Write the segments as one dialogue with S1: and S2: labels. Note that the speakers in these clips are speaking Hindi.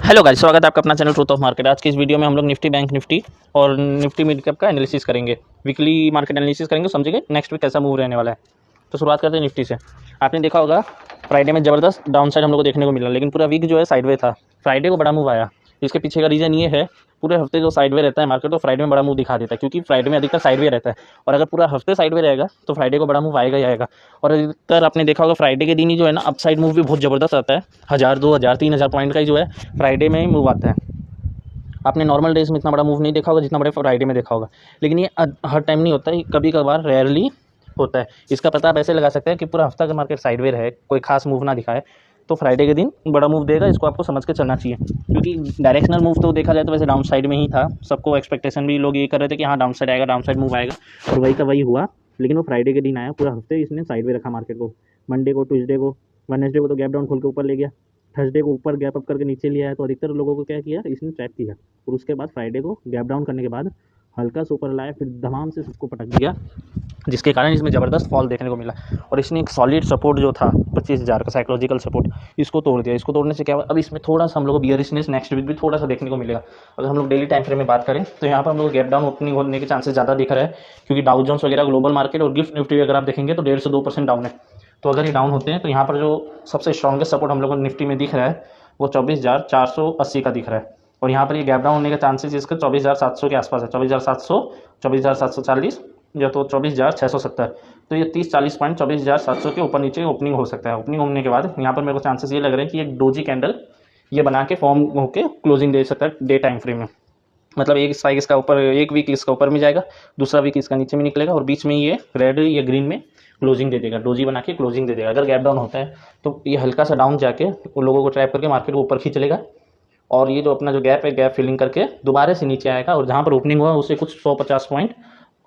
S1: हेलो गाइस, स्वागत है आपका अपना चैनल ट्रूथ ऑफ मार्केट। आज की इस वीडियो में हम लोग निफ्टी, बैंक निफ्टी और निफ्टी मिड कैप का एनालिसिस करेंगे। वीकली मार्केट एनालिसिस करेंगे, समझेंगे नेक्स्ट वीक कैसा मूव रहने वाला है। तो शुरुआत करते हैं निफ्टी से। आपने देखा होगा फ्राइडे में ज़बरदस्त डाउन साइड हम लोग को देखने को मिला, लेकिन पूरा वीक जो है साइडवे था। फ्राइडे को बड़ा मूव आया। इसके पीछे का रीज़न ये है, पूरे हफ्ते जो साइडवे रहता है मार्केट, तो फ्राइडे में बड़ा मूव दिखा देता है, क्योंकि फ्राइडे में अधिकतर साइडवे रहता है। और अगर पूरा हफ्ते साइडवे रहेगा तो फ्राइडे को बड़ा मूव आएगा ही आएगा। और अधिकतर आपने देखा होगा फ्राइडे के दिन ही जो है ना, अपसाइड मूव भी बहुत ज़बरदस्त आता है। 1000, 2000, 3000 पॉइंट का ही जो है फ्राइडे में ही मूव आता है। आपने नॉर्मल डेज में इतना बड़ा मूव नहीं देखा होगा जितना बड़े फ्राइडे में देखा होगा, लेकिन ये हर टाइम नहीं होता है, कभी कभार रेयरली होता है। इसका पता आप ऐसे लगा सकते हैं कि पूरा हफ्ता का मार्केट साइडवे रहे, कोई खास मूव ना दिखाए, तो फ्राइडे के दिन बड़ा मूव देगा। इसको आपको समझ के चलना चाहिए, क्योंकि डायरेक्शनल मूव तो देखा जाए तो वैसे डाउन साइड में ही था। सबको एक्सपेक्टेशन भी लोग ये कर रहे थे कि हाँ डाउन साइड आएगा, डाउन साइड मूव आएगा, और वही का वही हुआ। लेकिन वो फ्राइडे के दिन आया, पूरा हफ्ते इसने साइडवे रखा मार्केट को। मंडे को, ट्यूसडे को, वेडनेसडे को तो गैप डाउन खोल के ऊपर ले गया। थर्सडे को ऊपर गैप अप करके नीचे लिया है, तो अधिकतर लोगों को क्या किया, इसने ट्रैप किया। और उसके बाद फ्राइडे को गैप डाउन करने के बाद हल्का सा ऊपर लाया, फिर धमाम से सबको पटक दिया, जिसके कारण इसमें ज़बरदस्त फॉल देखने को मिला। और इसने एक सॉलिड सपोर्ट जो था 25,000 का साइकोलॉजिकल सपोर्ट, इसको तोड़ दिया। इसको तोड़ने से क्या हुआ, अब इसमें थोड़ा सा हम लोग को बियरिशनेस नेक्स्ट वीक भी थोड़ा सा देखने को मिलेगा। अगर हम लोग डेली टाइम फ्रेम में बात करें तो यहाँ पर हम लोग गैप डाउन ओपनिंग होने के चांसेस ज़्यादा दिख रहा है, क्योंकि डाउ जोन्स वगैरह ग्लोबल मार्केट और गिफ्ट निफ्टी अगर आप देखेंगे तो 1.5 से 2% डाउन है। तो अगर ये डाउन होते हैं तो यहाँ पर जो सबसे स्ट्रॉन्गेस्ट सपोर्ट हम लोग को निफ्टी में दिख रहा है वो 24,480 का दिख रहा है। और यहाँ पर ये गैप डाउन होने का चांसेस इसका 24,700 के आसपास है, 24,700, 24,740 या तो 24,670। तो ये 30-40 पॉइंट 24,700 के ऊपर नीचे ओपनिंग हो सकता है। ओपनिंग होने के बाद यहाँ पर मेरे को चांसेस ये लग रहे हैं कि एक डोजी कैंडल ये बना के फॉर्म होकर क्लोजिंग दे सकता है डे टाइम फ्रेम में। मतलब एक स्पाइक इसका ऊपर, एक वीक इसका ऊपर में जाएगा, दूसरा वीक इसका नीचे में निकलेगा, और बीच में ये रेड या ग्रीन में क्लोजिंग दे देगा, डोजी बना के क्लोजिंग दे देगा। अगर गैप डाउन होता है तो ये हल्का सा डाउन जाके उन लोगों को ट्रैप करके मार्केट को ऊपर खींच लेगा, और ये जो अपना जो गैप है, गैप फिलिंग करके दोबारा से नीचे आएगा, और जहाँ पर ओपनिंग हुआ उससे कुछ 150 पॉइंट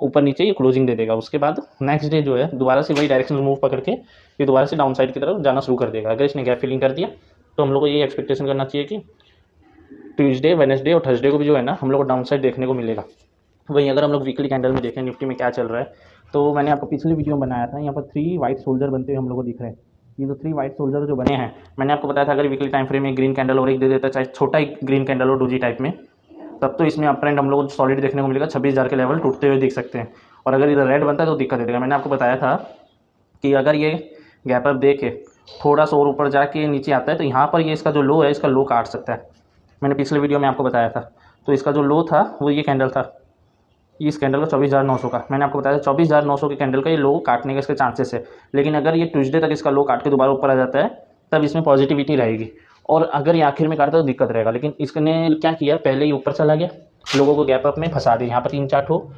S1: ऊपर नीचे ये क्लोजिंग दे देगा। उसके बाद नेक्स्ट डे जो है दोबारा से वही डायरेक्शनल मूव पकड़ के ये दोबारा से डाउन साइड की तरफ जाना शुरू कर देगा। अगर इसने गैप फिलिंग कर दिया तो हम लोग को ये एक्सपेक्टेशन करना चाहिए कि ट्यूसडे, वेडनेसडे और थर्सडे को भी जो है ना हम लोग को डाउन साइड देखने को मिलेगा। वहीं अगर हम लोग वीकली कैंडल में देखें निफ्टी में क्या चल रहा है, तो मैंने आपको पिछली वीडियो में बनाया था, यहाँ पर 3 वाइट सोल्जर बनते हुए हम लोग को दिख रहे हैं। ये जो 3 वाइट सोल्जर जो बने हैं, मैंने आपको बताया था अगर वीकली टाइम फ्रेम में ग्रीन कैंडल और एक दे देता, चाहे छोटा ही ग्रीन कैंडल हो डोजी टाइप में, तब तो इसमें अप ट्रेंड हम लोग को सॉलिड देखने को मिलेगा, 26,000 के लेवल टूटते हुए दिख सकते हैं। और अगर इधर रेड बनता है तो दिक्कत दे देगा। मैंने आपको बताया था कि अगर ये गैप अप दे के थोड़ा सा और ऊपर जाके नीचे आता है तो यहाँ पर ये इसका जो लो है, इसका लो काट सकता है। मैंने पिछले वीडियो में आपको बताया था। तो इसका जो लो था वो ये कैंडल था, इस कैंडल का 24,900 का। मैंने आपको बताया था 24,900 के कैंडल का ये लो काटने के इसके चांसेस है। लेकिन अगर ये ट्यूसडे तक इसका लो काट के दोबारा ऊपर आ जाता है तब इसमें पॉजिटिविटी रहेगी, और अगर ये आखिर में काटता है तो दिक्कत रहेगा। लेकिन इसने क्या किया, पहले ही ऊपर चला गया, लोगों को गैप अप में फंसा दिया। यहाँ पर 3 चार्ट हो,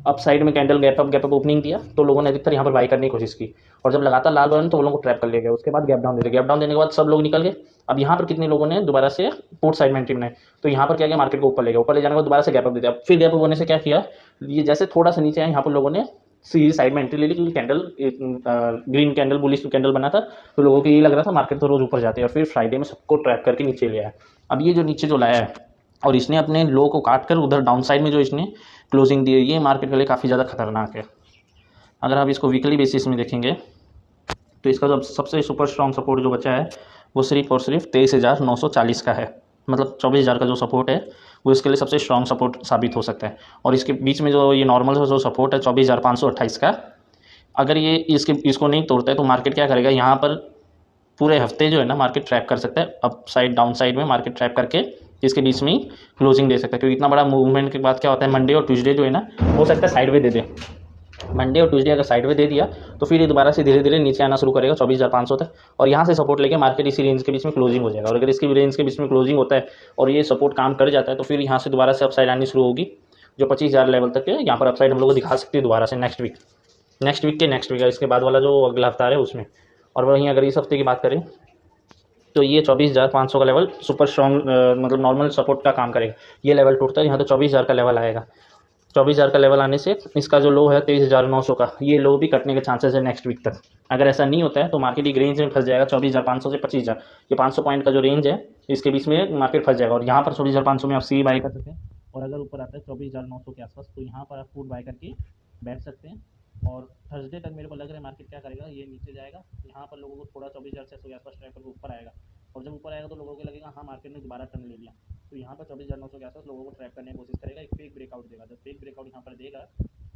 S1: अप साइड में कैंडल गैप अप ओपनिंग दिया, तो लोगों ने अधिकतर यहाँ पर बाई करने की कोशिश की, और जब लगातार लाल बना तो वो लोगों को ट्रैप कर लिया गया। उसके बाद गैप डाउन दे दिया, गैप डाउन देने के बाद सब लोग निकल गए। अब यहाँ पर कितने लोगों ने दोबारा से पोर्ट साइड में एंट्री बनाई, तो यहाँ पर क्या किया, मार्केट को ऊपर ले गया। ऊपर ले जाने के बाद दोबारा से गैप अप दे दिया। फिर गैप अप होने से क्या किया, ये जैसे थोड़ा सा नीचे आया, यहाँ पर लोगों ने सीधी साइड में एंट्री ले ली, क्योंकि candle green candle bullish candle बना था, तो लोगों को ये लग रहा था मार्केट तो रोज ऊपर जाते हैं, और फिर फ्राइडे में सबको ट्रैप करके नीचे ले आया। अब ये जो नीचे जो लाया है, और इसने अपने लो को काट कर उधर डाउन साइड में जो इसने क्लोजिंग दी है, ये मार्केट के लिए काफ़ी ज़्यादा खतरनाक है। अगर आप इसको वीकली बेसिस में देखेंगे तो इसका जो सबसे सुपर स्ट्रॉन्ग सपोर्ट जो बचा है वो सिर्फ और सिर्फ 23,940 का है। मतलब 24,000 का जो सपोर्ट है वो इसके लिए सबसे स्ट्रॉन्ग सपोर्ट साबित हो सकता है। और इसके बीच में जो ये नॉर्मल जो सपोर्ट है 24,528 का, अगर ये इसको नहीं तोड़ता है तो मार्केट क्या करेगा, यहाँ पर पूरे हफ्ते जो है ना मार्केट ट्रैप कर सकता है, अप साइड डाउन साइड में मार्केट ट्रैप करके इसके बीच में क्लोजिंग दे सकता है। क्योंकि इतना बड़ा मूवमेंट के बाद क्या होता है, मंडे और ट्यूसडे जो है ना हो सकता है साइडवे दे दे। मंडे और ट्यूसडे अगर साइडवे दे दिया तो फिर ये दोबारा से धीरे धीरे नीचे आना शुरू करेगा 24,500 तक, और यहाँ से सपोर्ट लेके मार्केट इसी रेंज के बीच में क्लोजिंग हो जाएगा। और अगर इसकी रेंज के बीच में क्लोजिंग होता है और ये सपोर्ट काम कर जाता है तो फिर यहाँ से दोबारा से अपसाइड आनी शुरू होगी, जो 25,000 लेवल तक है। यहाँ पर अपसाइड हम लोग को दिखा सकती है दोबारा से नेक्स्ट वीक इसके बाद वाला जो अगला हफ्ता है उसमें। और वहीं अगर इस हफ्ते की बात करें तो ये 24,500 का लेवल सुपर स्ट्रॉन्ग मतलब नॉर्मल सपोर्ट का काम करेगा। ये लेवल टूटता है, यहाँ तो 24,000 का लेवल आएगा। 24,000 का लेवल आने से इसका जो लो है 23,900 का, ये लो भी कटने के चांसेस है नेक्स्ट वीक तक। अगर ऐसा नहीं होता है तो मार्केट एक रेंज में फंस जाएगा 24,500 से 25,000, ये 500 पॉइंट का जो रेंज है इसके बीच में मार्केट फंस जाएगा। और यहाँ पर 24,500 में आप सी बाई कर सकते हैं, और अगर ऊपर आता है 24,900 के आसपास तो यहाँ पर आप फूड बाई करके बैठ सकते हैं। और थर्सडे तक मेरे को लग रहा है मार्केट क्या करेगा, ये नीचे जाएगा, यहाँ पर लोगों को थोड़ा 24,600 के आसपास ट्रैक करके ऊपर आएगा, और जब ऊपर आएगा तो लोगों को लगेगा हाँ मार्केट ने दोबारा टर्न ले लिया। तो यहाँ पर 24,900 के आसपास लोगों को ट्रैप करने की कोशिश करेगा, एक फेक ब्रेकआउट देगा। जब फेक ब्रेकआउट यहाँ पर देगा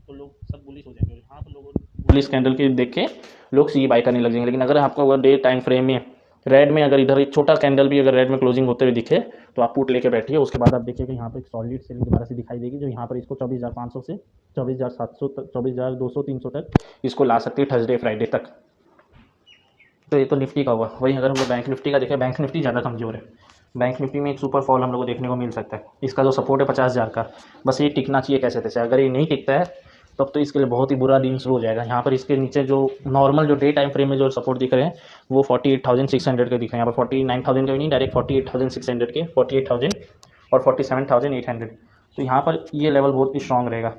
S1: तो लोग सब बुलिश हो जाएंगे, और यहाँ पर लोगों बुलिश कैंडल के देख के लोग सी बाय करने लग जाएंगे। लेकिन अगर आपको अगर डे टाइम फ्रेम में रेड में अगर इधर एक छोटा कैंडल भी अगर रेड में क्लोजिंग होते हुए दिखे तो आप पुट लेके बैठिए। उसके बाद आप देखिए कि यहाँ पर एक सॉलिड सेलिंग दोबारा से दिखाई देगी, जो यहाँ पर इसको 24,500 से 24,700 तक, 24,200 300 तक इसको ला सकती है थर्सडे फ्राइडे तक। तो ये तो निफ्टी का हुआ। वहीं अगर हम लोग बैंक निफ्टी का देखें, बैंक निफ्टी ज़्यादा कमजोर है। बैंक निफ्टी में एक सुपर फॉल हम लोग को देखने को मिल सकता है। इसका जो सपोर्ट है 50,000 का, बस ये टिकना चाहिए कैसे तैसे। अगर ये नहीं टिकता है तब तो इसके लिए बहुत ही बुरा दिन शुरू हो जाएगा। यहाँ पर इसके नीचे जो नॉर्मल जो डे टाइम फ्रेम में जो सपोर्ट दिख रहे हैं वो 48,600 के दिख रहे हैं। यहाँ पर 49,000 के भी नहीं, डायरेक्ट 48,600 के, 48,000 और 47,800। तो यहाँ पर ये लेवल बहुत ही स्ट्रॉन्ग रहेगा।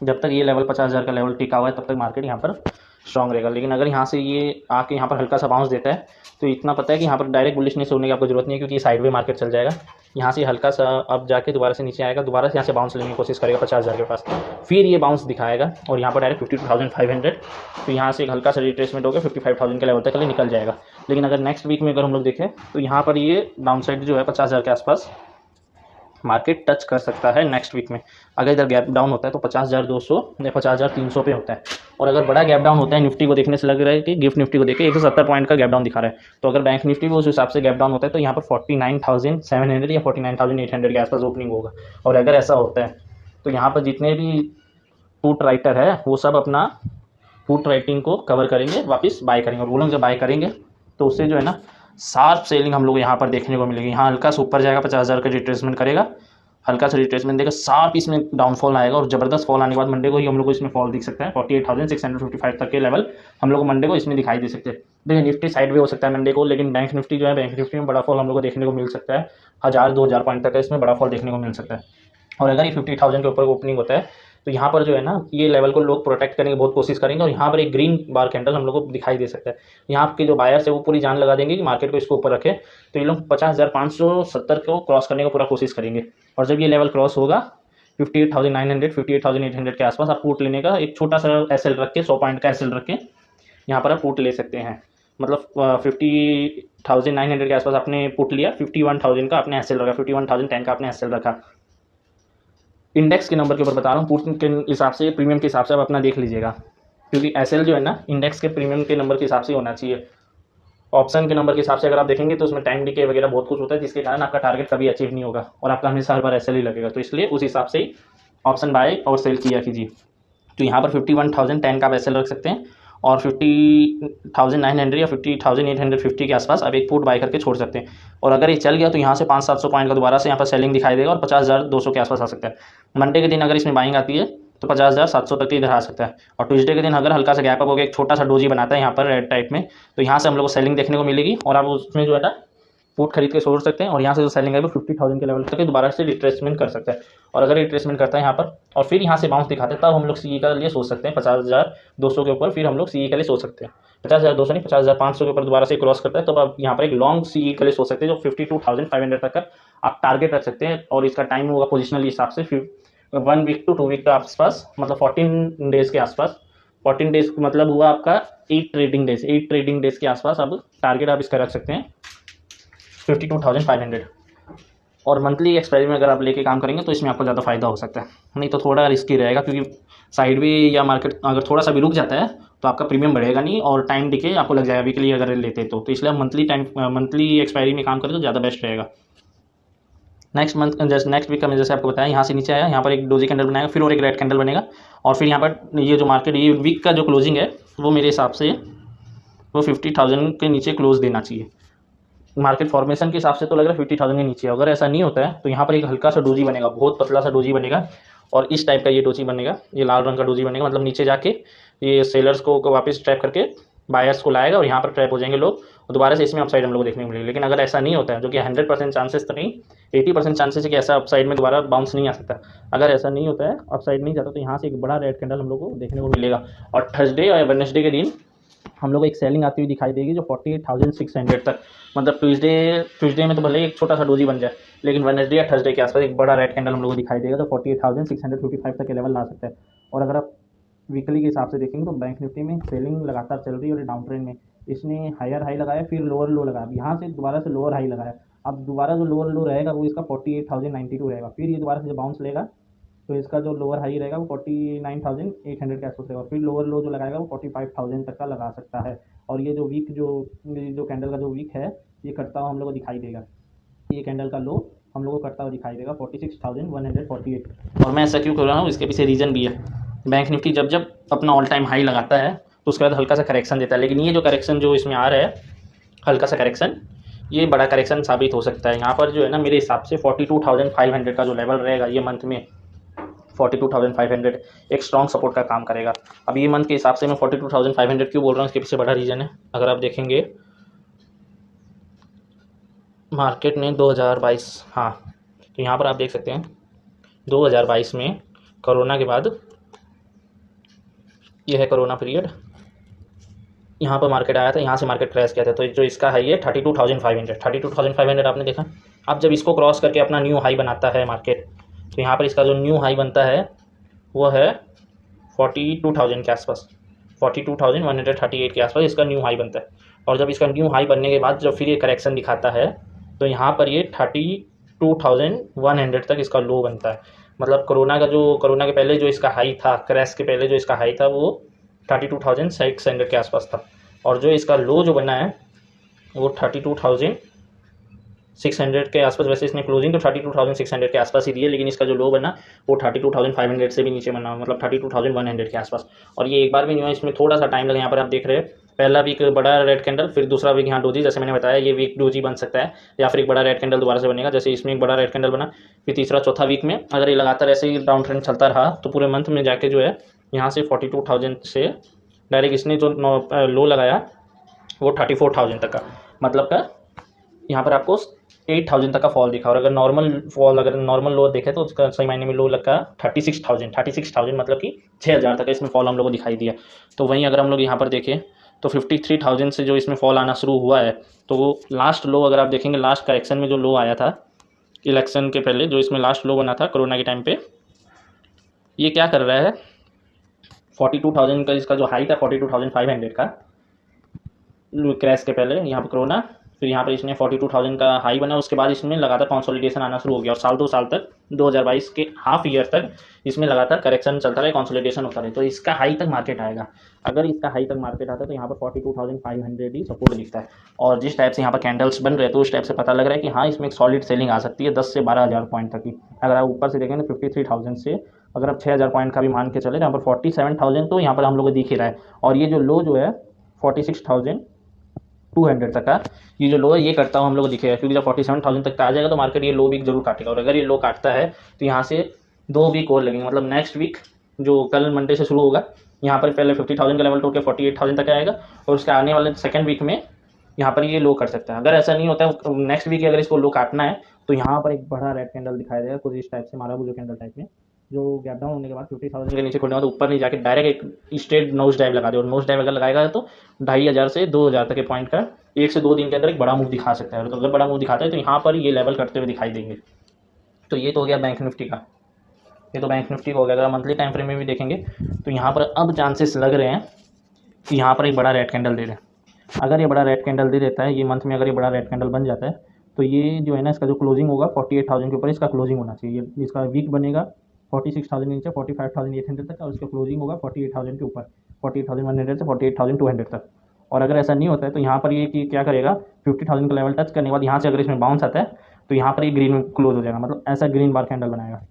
S1: जब तक ये लेवल 50,000 का लेवल टिका हुआ है तब तक मार्केट यहाँ पर स्ट्रॉन्ग रहेगा। लेकिन अगर यहाँ से ये आके यहाँ पर हल्का सा बाउंस देता है तो इतना पता है कि यहाँ पर डायरेक्ट बुलिशनेस होने की आपको जरूरत नहीं है, क्योंकि साइड वे मार्केट चल जाएगा। यहाँ से हल्का सा अब जाके दोबारा से नीचे आएगा, दोबारा से यहाँ से बाउंस लेने की कोशिश करेगा 50,000 के पास, फिर ये बाउंस दिखाएगा और यहाँ पर डायरेक्ट 52,500। तो यहाँ से एक हल्का सा रिट्रेसमेंट होकर 55,000 के लेवल तक निकल जाएगा। लेकिन अगर नेक्स्ट वीक में अगर हम लोग देखें तो यहाँ पर ये डाउन साइड जो है 50,000 के आसपास मार्केट टच कर सकता है नेक्स्ट वीक में। अगर इधर गैप डाउन होता है तो 50,200 या 50,300 पे होता है। और अगर बड़ा गैप डाउन होता है, निफ्टी को देखने से लग रहा है कि गिफ्ट निफ्टी को देखे 170 पॉइंट का गैप डाउन दिखा रहा है, तो अगर बैंक निफ्टी भी उस हिसाब से गैप डाउन होता है तो यहाँ पर 49,700 या 49,800 के आसपास ओपनिंग होगा। और अगर ऐसा होता है तो यहाँ पर जितने भी पुट राइटर है वो सब अपना पुट राइटिंग को कवर करेंगे, वापस बाय करेंगे। और वो लोग जब बाय करेंगे तो उससे जो है ना शार्प सेलिंग हम लोग यहाँ पर देखने को मिलेगी। यहाँ हल्का सा ऊपर जाएगा, 50,000 का रिट्रेसमेंट करेगा, हल्का सा रिट्रेसमेंट देगा, शार्प इसमें डाउनफॉल आएगा और जबरदस्त फॉल आने के बाद मंडे को ही हम लोग को इसमें फॉल दिख सकता है। 48,655 तक के लेवल हम लोग को मंडे को इसमें दिखाई दे सकते हैं। देखिए निफ्टी साइड वे हो सकता है मंडे को, लेकिन बैंक निफ्टी जो है, बैंक निफ्टी में बड़ा फॉल हम लोग को देखने को मिल सकता है। 1,000-2,000 पॉइंट तक का इसमें बड़ा फॉल देखने को मिल सकता है। और अगर ये 50,000 के ऊपर ओपनिंग होता है तो यहाँ पर जो है ना ये लेवल को लोग प्रोटेक्ट करने की बहुत कोशिश करेंगे, और यहाँ पर एक ग्रीन बार कैंडल हम लोग को दिखाई दे सकता है। यहाँ के जो बायर्स है वो पूरी जान लगा देंगे कि मार्केट को इसको ऊपर रखे, तो ये लोग 50,570 को क्रॉस करने का पूरा कोशिश करेंगे। और जब ये लेवल क्रॉस होगा 58,900 58,800 के आसपास आप पुट लेने का एक छोटा सा एसएल रख के, 100 पॉइंट का एसएल रख के यहाँ पर आप पुट ले सकते हैं। मतलब 50,900 के आसपास आपने पुट लिया, 51,000 का आपने एसएल रखा, 51,010 का आपने एसएल रखा। इंडेक्स के नंबर के ऊपर बता रहा हूँ, पुट के हिसाब से, प्रीमियम के हिसाब से आप अपना देख लीजिएगा, क्योंकि एसएल जो है ना इंडेक्स के प्रीमियम के नंबर के हिसाब से होना चाहिए। ऑप्शन के नंबर के हिसाब से अगर आप देखेंगे तो उसमें टाइम डिके वगैरह बहुत कुछ होता है, जिसके कारण आपका टारगेट कभी अचीव नहीं होगा और आपका हमेशा हर बार एसएल ही लगेगा। तो इसलिए उस हिसाब से ही ऑप्शन बाय और सेल किया कीजिए। तो यहाँ पर 51,010 का आप एसएल रख सकते हैं और 50,900 या 50,850 के आसपास आप एक पुट बाय करके छोड़ सकते हैं। और अगर ये चल गया तो यहाँ से 500-700 पॉइंट का दोबारा से यहाँ पर सेलिंग दिखाई देगा और 50,200 के आसपास आ सकता है। मंडे के दिन अगर इसमें बाइंग आती है तो 50,700 तक इधर आ सकता है। और ट्यूसडे के दिन अगर हल्का सा गैप अप हो गया, एक छोटा सा डोजी बनाता है यहाँ पर रेड टाइप में, तो यहाँ से हम लोग को सेलिंग देखने को मिलेगी और आप उसमें जो है ना पुट खरीद के छोड़ सकते हैं। और यहाँ से जो सेलिंग है वो 50,000 के लेवल तक दोबारा से रिट्रेसमेंट कर सकता है। और अगर रिट्रेसमेंट करता है यहाँ पर और फिर यहाँ से बाउंस दिखाते हैं तब हम लोग सीई के लिए सोच सकते हैं 50,200 के ऊपर, फिर हम लोग सीई के लिए सोच सकते हैं 50,200 नहीं 50,500 के ऊपर दोबारा से क्रॉस करता है तो आप यहाँ पर एक लॉन्ग सीई के लिए सोच सकते हैं, जो 52,500 तक का आप टारगेट रख सकते हैं। और इसका टाइम होगा पोजिशनल हिसाब से 1 वीक to 2 वीक के आसपास, मतलब 14 डेज के आसपास। 14 डेज मतलब हुआ आपका 8 ट्रेडिंग डेज, 8 ट्रेडिंग डेज के आसपास अब टारगेट आप इसका रख सकते हैं 52,500। और मंथली एक्सपायरी में अगर आप लेके काम करेंगे तो इसमें आपको ज़्यादा फायदा हो सकता है, नहीं तो थोड़ा रिस्की रहेगा, क्योंकि साइड वे या मार्केट अगर थोड़ा सा भी रुक जाता है तो आपका प्रीमियम बढ़ेगा नहीं और टाइम डिके आपको लग जाएगा वीकली अगर लेते तो इसलिए मंथली एक्सपायरी में काम करें तो ज़्यादा बेस्ट रहेगा। नेक्स्ट मंथ जैसे नेक्स्ट वीक का मैं जैसे आपको बताया, यहाँ से नीचे आया, यहाँ पर एक डोजी कैंडल बनाएगा, फिर और एक रेड कैंडल बनेगा और फिर यहाँ पर ये जो मार्केट ये वीक का जो क्लोजिंग है वो मेरे हिसाब से वो 50,000 के नीचे क्लोज देना चाहिए। मार्केट फॉर्मेशन के हिसाब से तो लग रहा है 50,000 के नीचे। अगर ऐसा नहीं होता है तो यहाँ पर एक हल्का सा डोजी बनेगा, बहुत पतला सा डोजी बनेगा और इस टाइप का ये डोजी बनेगा, ये लाल रंग का डोजी बनेगा, मतलब नीचे जाके ये सेलर्स को वापस ट्रैप करके बायर्स को लाएगा और यहाँ पर ट्रैप हो जाएंगे लोग और दोबारा से इसमें अपसाइड हम लोग को देखने को मिलेगा। लेकिन अगर ऐसा नहीं होता है, जो कि 100% चांसेस तो नहीं, 80% चांसेस है कि ऐसा अपसाइड में दोबारा बाउंस नहीं आ सकता। अगर ऐसा नहीं होता है, अपसाइड नहीं जाता, तो यहाँ से एक बड़ा रेड कैंडल हम लोग को देखने को मिलेगा। और थर्सडे और वेडनेसडे के दिन हम लोग को एक सेलिंग आती हुई दिखाई देगी जो 48,600 तक, मतलब ट्यूसडे में तो भले एक छोटा सा डोजी बन जाए, लेकिन वेडनेसडे या थर्सडे के आसपास एक बड़ा रेड कैंडल हम लोग को दिखाई देगा तो 48,655 तक के लेवल ला सकता है। और अगर आप वीकली के हिसाब से देखेंगे तो बैंक निफ्टी में सेलिंग लगातार चल रही है और डाउन ट्रेंड में इसने हायर हाई लगाया, फिर लोअर लो लगाया, यहाँ से दोबारा से लोअर हाई लगाया। अब दोबारा जो लोअर लो रहेगा वो इसका 48,092 रहेगा। फिर ये दोबारा से जब बाउंस लेगा तो इसका जो लोअर हाई रहेगा वो 49,800 के आसपास रहेगा। फिर लोअर लो जो लगाएगा वो 45,000 तक का लगा सकता है। और ये जो वीक जो कैंडल का जो वीक है ये करता हुआ हम लोग को दिखाई देगा। ये कैंडल का लो हम लोग को करता हुआ दिखाई देगा 46,148। और मैं ऐसा क्यों कर रहा हूँ, इसके पीछे रीज़न भी है। बैंक निफ्टी जब जब अपना ऑल टाइम हाई लगाता है तो उसके बाद हल्का सा करेक्शन देता है, लेकिन ये जो करेक्शन जो इसमें आ रहा है हल्का सा करेक्शन, ये बड़ा करेक्शन साबित हो सकता है। यहाँ पर जो है ना मेरे हिसाब से 42,500 का जो लेवल रहेगा ये मंथ में 42,500 एक स्ट्रॉन्ग सपोर्ट का काम करेगा। अब ये मंथ के हिसाब से मैं 42,500 क्यों बोल रहा हूँ, इसके पीछे बड़ा रीज़न है। अगर आप देखेंगे मार्केट ने 2022, हाँ, तो यहाँ पर आप देख सकते हैं 2022 में कोरोना के बाद, ये है कोरोना पीरियड, यहाँ पर मार्केट आया था, यहाँ से मार्केट क्रैश किया था। तो जो इसका हाई है 32,500 आपने देखा। अब जब इसको क्रॉस करके अपना न्यू हाई बनाता है मार्केट, तो यहाँ पर इसका जो न्यू हाई बनता है वो है 42,000 के आसपास, 42,138 के आसपास इसका न्यू हाई बनता है। और जब इसका न्यू हाई बनने के बाद जब फिर ये करेक्शन दिखाता है तो यहाँ पर ये 32,100 तक इसका लो बनता है। मतलब कोरोना के पहले जो इसका हाई था, क्रैश के पहले जो इसका हाई था वो 32,600 के आसपास था। और जो इसका लो जो बना है वो 32,600 के आसपास। वैसे इसने क्लोजिंग तो 32,600 के आसपास ही दी है, लेकिन इसका जो लो बना वो 32,500 से भी नीचे बना, मतलब 32,100 के आसपास। और ये एक बार भी नहीं हुआ, इसमें थोड़ा सा टाइम लगा। यहाँ पर आप देख रहे हैं पहला वीक बड़ा रेड कैंडल, फिर दूसरा वीक यहाँ डोजी, जैसे मैंने बताया ये वीक डोजी बन सकता है या फिर एक बड़ा रेड कैंडल दोबारा से बनेगा, जैसे इसमें एक बड़ा रेड कैंडल बना। फिर तीसरा चौथा वीक में अगर ये लगातार ऐसे ही डाउन ट्रेंड चलता रहा तो पूरे मंथ में जाके जो है यहाँ से 42,000 से डायरेक्ट इसने जो लो लगाया वो 34,000 तक का, मतलब का यहाँ पर आपको 8,000 तक का फॉल दिखा। और अगर नॉर्मल लो देखे तो उसका सही मायने में लो लगा 36,000 मतलब कि 6,000 तक इसमें फॉल हम लोग को दिखाई दिया। तो वहीं अगर हम लोग यहाँ पर देखें तो 53,000 से जो इसमें फॉल आना शुरू हुआ है, तो वो लास्ट लो अगर आप देखेंगे लास्ट करेक्शन में जो लो आया था इलेक्शन के पहले, जो इसमें लास्ट लो बना था कोरोना के टाइम पे, ये क्या कर रहा है 42,000 का इसका जो हाई था 42,500 का क्रैश के पहले यहाँ पर कोरोना, फिर यहाँ पर इसने 42,000 का हाई बना। उसके बाद इसमें लगातार कंसोलिडेशन आना शुरू हो गया और साल 2 साल तक 2022 के हाफ ईयर तक इसमें लगातार करेक्शन चलता रहे, कंसोलिडेशन होता रहे। तो इसका हाई तक मार्केट आएगा। अगर इसका हाई तक मार्केट आता है तो यहाँ पर 42,500 ही सपोर्ट दिखता है। और जिस टाइप से यहाँ पर कैंडल्स बन रहे हैं तो उस टाइप से पता लग रहा है कि हाँ इसमें एक सॉलिड सेलिंग आ सकती है 10 से 12,000 पॉइंट तक की। अगर आप ऊपर से देखें तो 53,000 से अगर आप 6,000 पॉइंट का भी मान के चले, यहाँ पर 47,000 तो यहाँ पर हम लोग को दिख ही रहा है। और ये जो लो जो है 46,200 तक का ये जो लो है ये करता हुआ हम लोग को दिखेगा, क्योंकि जब 47,000 तक का आ जाएगा तो मार्केट ये लो वीक जरूर काटेगा। और अगर ये लो काटता है तो यहाँ से 2 वीक और लगेंगे, मतलब नेक्स्ट वीक जो कल मंडे से शुरू होगा यहाँ पर पहले 50,000 का लेवल टूट के 48,000 तक आएगा और उसके आने वाले सेकंड वीक में यहाँ पर ये लो कर सकता है। अगर ऐसा नहीं होता है नेक्स्ट वीक अगर इसको लो काटना है तो यहाँ पर एक बड़ा रेड कैंडल दिखाई देगा कुछ इस टाइप से, मारा बुजो कैंडल टाइप में, जो गैप डाउन होने के बाद 50,000 के नीचे खुलने के बाद ऊपर नहीं जाके डायरेक्ट एक स्ट्रेट नोज डाइव लगा दे। और नोज डाइव अगर लगाएगा तो 2,500 से 2,000 तक के पॉइंट का 1 से 2 दिन के अंदर एक बड़ा मूव दिखा सकता है। तो अगर बड़ा मूव दिखाता है तो यहाँ पर ये लेवल करते हुए दिखाई देंगे। तो ये तो हो गया बैंक निफ्टी का, ये तो बैंक निफ्टी हो गया। अगर मंथली टाइम फ्रेम में भी देखेंगे तो यहाँ पर अब चांसेस लग रहे हैं कि यहाँ पर एक बड़ा रेड कैंडल दे दें। अगर ये बड़ा रेड कैंडल दे देता है ये मंथ में, अगर ये बड़ा रेड कैंडल बन जाता है तो ये जो है ना इसका जो क्लोजिंग होगा 48,000 के ऊपर इसका क्लोजिंग होना चाहिए। इसका वीक बनेगा 46,000 नीचे 45,800 तक और इसका क्लोजिंग होगा 48,000 के ऊपर, 48,100 से 48,200 तक। और अगर ऐसा नहीं होता है तो यहाँ पर ये कि क्या करेगा 50,000 का लेवल टच करने के बाद यहाँ से अगर इसमें बाउंस आता है तो यहाँ पर ये ग्रीन क्लोज हो जाएगा, मतलब ऐसा ग्रीन बार कैंडल बनाएगा।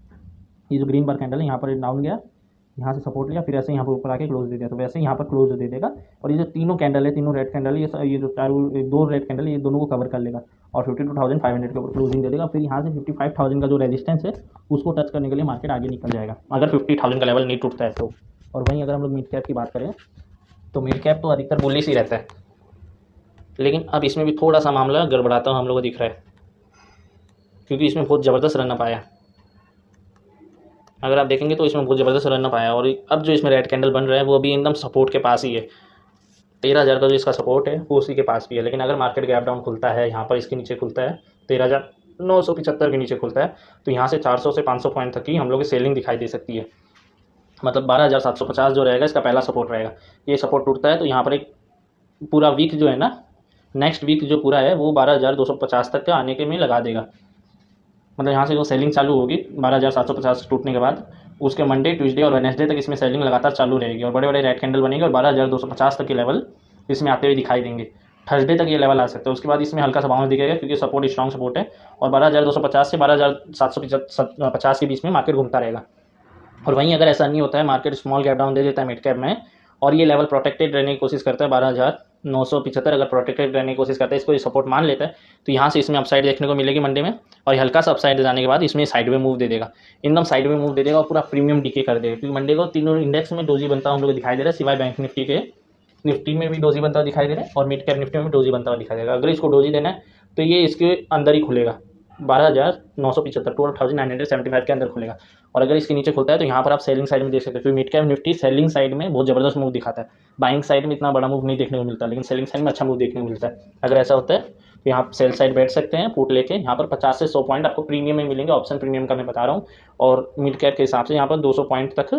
S1: ये जो ग्रीन बार कैंडल है यहाँ पर डाउन गया, यहाँ से सपोर्ट लिया, फिर ऐसे यहाँ पर ऊपर आके क्लोज दे दिया, तो वैसे यहाँ पर क्लोज दे देगा। और ये जो तीनों कैंडल है, तीनों रेड कैंडल है, ये जो चारों 2 रेड कैंडल है ये दोनों को कवर कर लेगा और 52,500 के ऊपर क्लोजिंग दे देगा। फिर यहाँ से 55,000 का जो रेजिस्टेंस है उसको टच करने के लिए मार्केट आगे निकल जाएगा, अगर 50,000 का लेवल नहीं टूटता है तो। और वहीं अगर हम लोग मिड कैप की बात करें तो मिड कैप तो अधिकतर बुलिश ही रहता है, लेकिन अब इसमें भी थोड़ा सा मामला गड़बड़ाता हुआ हम लोग को दिख रहा है, क्योंकि इसमें बहुत ज़बरदस्त रन पाया। अगर आप देखेंगे तो इसमें बहुत ज़बरदस्त रन पाया और अब जो इसमें रेड कैंडल बन रहा है वो अभी एकदम सपोर्ट के पास ही है। 13,000 का जो इसका सपोर्ट है वो उसी के पास भी है। लेकिन अगर मार्केट गैप डाउन खुलता है, यहाँ पर इसके नीचे खुलता है 13,975 के नीचे खुलता है, तो यहाँ से 400 से 500 पॉइंट तक की हम लोग की सेलिंग दिखाई दे सकती है। मतलब 12,750 जो रहेगा इसका पहला सपोर्ट रहेगा। ये सपोर्ट टूटता है तो यहाँ पर एक पूरा वीक जो है ना, नेक्स्ट वीक जो पूरा है वो 12,250 तक का आने के में लगा देगा। मतलब यहाँ से जो सेलिंग चालू होगी 12,750 टूटने के बाद, उसके मंडे, ट्यूसडे और वेडनेसडे तक इसमें सेलिंग लगातार चालू रहेगी और बड़े बड़े रेड कैंडल बनेंगे और 12,250 तक के लेवल इसमें आते हुए दिखाई देंगे। थर्सडे तक ये लेवल आ सकता है, उसके बाद इसमें हल्का सा बाउंस दिखेगा क्योंकि सपोर्ट स्ट्रॉन्ग सपोर्ट है और 12,250 से 12,750 के बीच में मार्केट घूमता रहेगा। और वहीं अगर ऐसा नहीं होता है, मार्केट स्मॉल गैप डाउन दे देता है मिड कैप में और ये लेवल प्रोटेक्टेड रहने की कोशिश करता है 12,975, अगर प्रोटेक्टेड रहने की कोशिश करता है, इसको सपोर्ट मान लेता है, तो यहाँ से इसमें अपसाइड देखने को मिलेगी मंडे में और हल्का सा अपसाइड जाने के बाद इसमें साइड में मूव दे देगा, एकदम साइड में मूव दे देगा और पूरा प्रीमियम डीके कर देगा। क्योंकि मंडे को तीनों इंडेक्स में डोजी बनता हम लोग को दिखाई दे रहा है, सिवाय बैंक निफ्टी के। निफ्टी में भी डोजी बनता हुआ दिखाई दे रहा है और मिड कैप निफ्टी में भी डोजी बनता हुआ दिखाई देगा। अगर इसको डोजी देना है तो ये इसके अंदर ही खुलेगा, 12,975, 12,975 के अंदर खुलेगा। और अगर इसके नीचे खुलता है तो यहाँ पर आप सेलिंग साइड में देख सकते हो, क्योंकि mid cap Nifty selling side में बहुत ज़बरदस्त मूव दिखाता है। बाइंग साइड में इतना बड़ा मूव नहीं देखने को मिलता, लेकिन सेलिंग साइड में अच्छा मूव देखने को मिलता है। अगर ऐसा होता है तो यहाँ सेल साइड बैठ सकते हैं पुट लेके, यहाँ पर 50 से 100 पॉइंट आपको प्रीमियम में मिलेंगे, ऑप्शन प्रीमियम का मैं बता रहा हूँ। और मिड कैप के हिसाब से यहाँ पर 200 पॉइंट तक,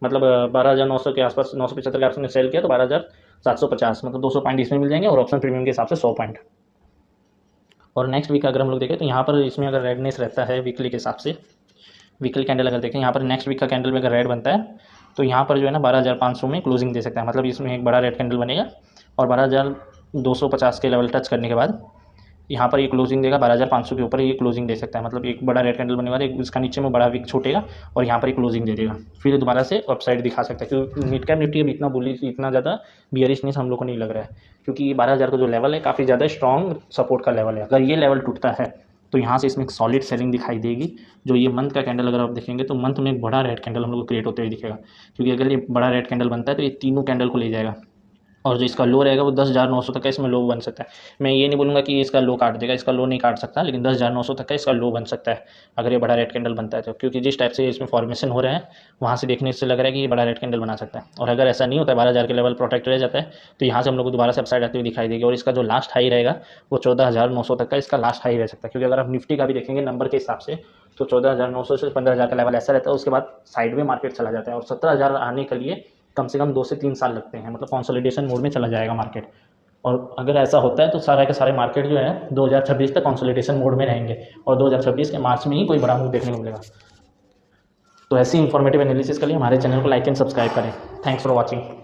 S1: मतलब 12,900 के आसपास, 975 के आपने सेल किया तो 12,750, मतलब 200 पॉइंट इसमें मिल जाएंगे और ऑप्शन प्रीमियम के हिसाब से 100 पॉइंट। और नेक्स्ट वीक अगर हम लोग देखें तो यहाँ पर इसमें अगर रेडनेस रहता है वीकली के हिसाब से, वीकली कैंडल अगर देखें यहाँ पर नेक्स्ट वीक का कैंडल में अगर रेड बनता है तो यहाँ पर जो है ना 12,500 में क्लोजिंग दे सकता है। मतलब इसमें एक बड़ा रेड कैंडल बनेगा और 12,250 के लेवल टच करने के बाद यहाँ पर ये क्लोजिंग देगा 12,500 के ऊपर ये क्लोजिंग दे सकता है। मतलब एक बड़ा रेड कैंडल बनने के बाद एक इसका नीचे में बड़ा विक छूटेगा और यहाँ पर ये क्लोजिंग दे देगा, फिर दोबारा से अपसाइड दिखा सकता है। क्योंकि मिड कैप निफ्टी अभी इतना बुलिश, इतना ज़्यादा बियरिशनेस हम लोग को नहीं लग रहा है, क्योंकि 12,000 का जो लेवल है काफ़ी ज़्यादा स्ट्रॉन्ग सपोर्ट का लेवल है। अगर ये लेवल टूटता है तो यहाँ से इसमें एक सॉलिड सेलिंग दिखाई देगी। जो ये मंथ का कैंडल अगर आप देखेंगे तो मंथ में एक बड़ा रेड कैंडल हम लोग को क्रिएट होते हुए दिखेगा, क्योंकि अगर ये बड़ा रेड कैंडल बनता है तो ये तीनों कैंडल को ले जाएगा और जो इसका लो रहेगा वो 10,900 तक का इसमें लो बन सकता है। मैं ये नहीं बोलूँगा कि इसका लो काट देगा, इसका लो नहीं काट सकता, लेकिन 10,900 तक का इसका लो बन सकता है अगर ये बड़ा रेड कैंडल बनता है तो। क्योंकि जिस टाइप से इसमें फॉर्मेशन हो रहे हैं वहाँ से देखने से लग रहा है कि ये बड़ा रेड कैंडल बना सकता है। और अगर ऐसा नहीं होता है, 12,000 के लेवल प्रोटेक्ट रह जाता है, तो यहाँ से हम लोग को दोबारा से अपसाइड आते हुए दिखाई देगी और इसका जो लास्ट हाई रहेगा वो 14,900 तक का इसका लास्ट हाई रह सकता है। क्योंकि अगर आप निफ्टी का भी देखेंगे नंबर के हिसाब से तो 14,900 से 15,000 का लेवल ऐसा रहता है, उसके बाद साइड में मार्केट चला जाता है और 17,000 आने के लिए कम से कम 2 से 3 साल लगते हैं। मतलब कंसोलिडेशन मोड में चला जाएगा मार्केट। और अगर ऐसा होता है तो सारे के सारे मार्केट जो है 2026 तक कंसोलिडेशन मोड में रहेंगे और 2026 के मार्च में ही कोई बड़ा मूव देखने को मिलेगा। तो ऐसी इंफॉर्मेटिव एनालिसिस के लिए हमारे चैनल को लाइक एंड सब्सक्राइब करें। Thanks for watching.